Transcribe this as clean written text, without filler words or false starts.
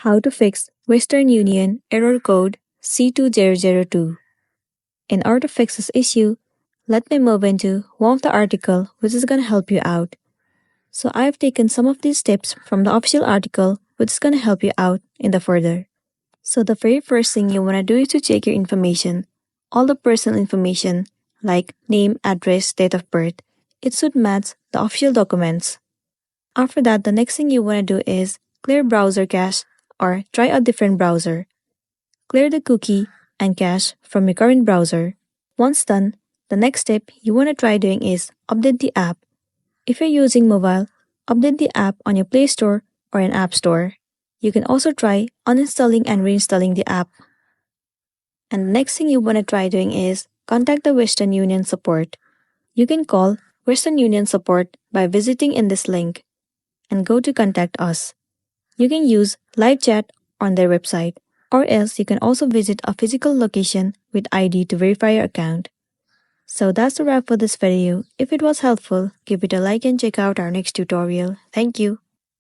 How to fix Western Union error code C2002. In order to fix this issue, let me move into one of the article which is going to help you out. So I've taken some of these tips from the official article which is going to help you out in the further. So the very first thing you want to do is to check your information. All the personal information like name, address, date of birth, it should match the official documents. After that, the next thing you want to do is clear browser cache or try a different browser. Clear the cookie and cache from your current browser. Once done, the next step you want to try doing is update the app. If you're using mobile, update the app on your Play Store or an App Store. You can also try uninstalling and reinstalling the app. And the next thing you want to try doing is contact the Western Union support. You can call Western Union support by visiting in this link and go to contact us. You can use live chat on their website, or else you can also visit a physical location with ID to verify your account. So that's the wrap for this video. If it was helpful, give it a like and check out our next tutorial. Thank you.